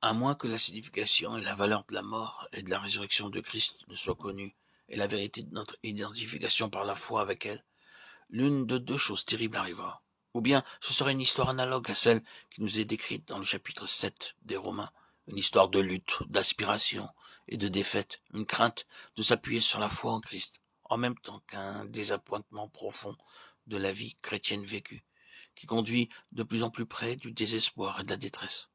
À moins que la signification et la valeur de la mort et de la résurrection de Christ ne soient connues, et la vérité de notre identification par la foi avec elle, l'une de deux choses terribles arrivera. Ou bien ce serait une histoire analogue à celle qui nous est décrite dans le chapitre 7 des Romains, une histoire de lutte, d'aspiration et de défaite, une crainte de s'appuyer sur la foi en Christ, en même temps qu'un désappointement profond de la vie chrétienne vécue, qui conduit de plus en plus près du désespoir et de la détresse.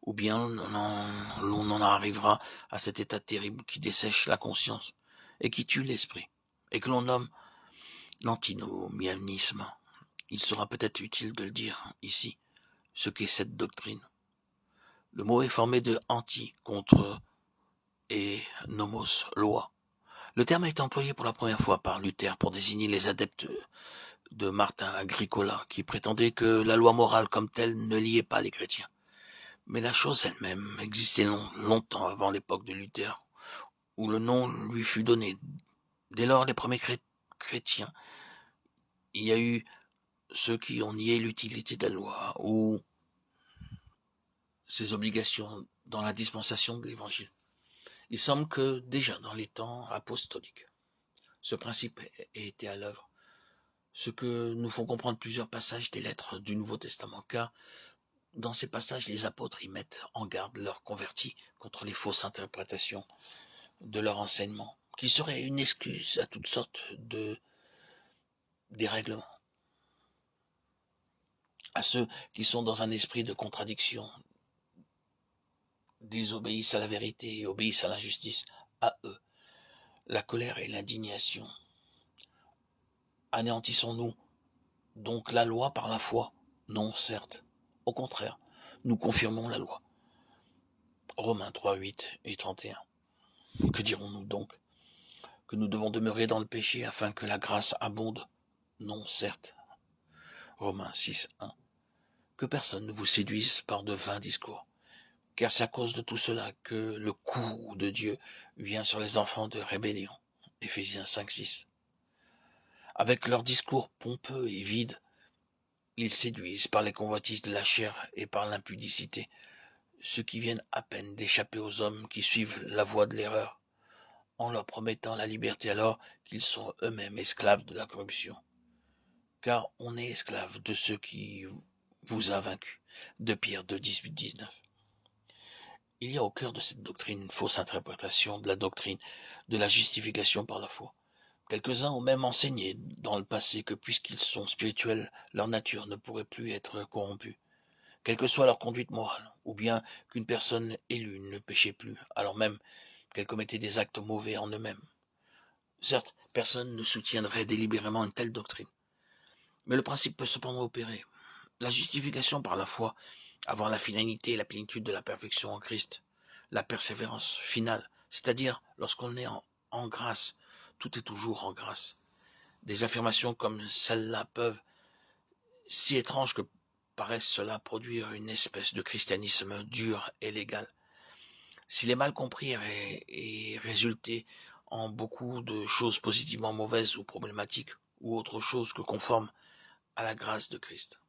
Ou bien l'on en arrivera à cet état terrible qui dessèche la conscience et qui tue l'esprit, et que l'on nomme l'antinomianisme. Il sera peut-être utile de le dire ici, ce qu'est cette doctrine. Le mot est formé de anti, contre, et nomos, loi. Le terme a été employé pour la première fois par Luther pour désigner les adeptes de Martin Agricola, qui prétendaient que la loi morale comme telle ne liait pas les chrétiens. Mais la chose elle-même existait longtemps avant l'époque de Luther, où le nom lui fut donné. Dès lors, les premiers chrétiens, il y a eu ceux qui ont nié l'utilité de la loi ou ses obligations dans la dispensation de l'Évangile. Il semble que déjà dans les temps apostoliques, ce principe ait été à l'œuvre, ce que nous font comprendre plusieurs passages des lettres du Nouveau Testament, car dans ces passages, les apôtres y mettent en garde leurs convertis contre les fausses interprétations de leur enseignement, qui serait une excuse à toutes sortes de dérèglements. À ceux qui sont dans un esprit de contradiction, désobéissent à la vérité et obéissent à l'injustice, à eux, la colère et l'indignation. Anéantissons-nous donc la loi par la foi? Non, certes. Au contraire, nous confirmons la loi. Romains 3, 8 et 31. Que dirons-nous donc? Que nous devons demeurer dans le péché afin que la grâce abonde? Non, certes. Romains 6, 1. Que personne ne vous séduise par de vains discours, car c'est à cause de tout cela que le coup de Dieu vient sur les enfants de rébellion. Éphésiens 5, 6. Avec leurs discours pompeux et vides, ils séduisent par les convoitises de la chair et par l'impudicité ceux qui viennent à peine d'échapper aux hommes qui suivent la voie de l'erreur, en leur promettant la liberté alors qu'ils sont eux-mêmes esclaves de la corruption. Car on est esclave de ceux qui vous a vaincus. De Pierre 2, 18, 19. Il y a au cœur de cette doctrine une fausse interprétation de la doctrine de la justification par la foi. Quelques-uns ont même enseigné dans le passé que puisqu'ils sont spirituels, leur nature ne pourrait plus être corrompue, quelle que soit leur conduite morale, ou bien qu'une personne élue ne péchait plus, alors même qu'elle commettait des actes mauvais en eux-mêmes. Certes, personne ne soutiendrait délibérément une telle doctrine, mais le principe peut cependant opérer. La justification par la foi, avoir la finalité et la plénitude de la perfection en Christ, la persévérance finale, c'est-à-dire lorsqu'on est en grâce, tout est toujours en grâce. Des affirmations comme celles-là peuvent, si étranges que paraissent cela, produire une espèce de christianisme dur et légal. S'il est mal compris et résulté en beaucoup de choses positivement mauvaises ou problématiques, ou autre chose que conforme à la grâce de Christ.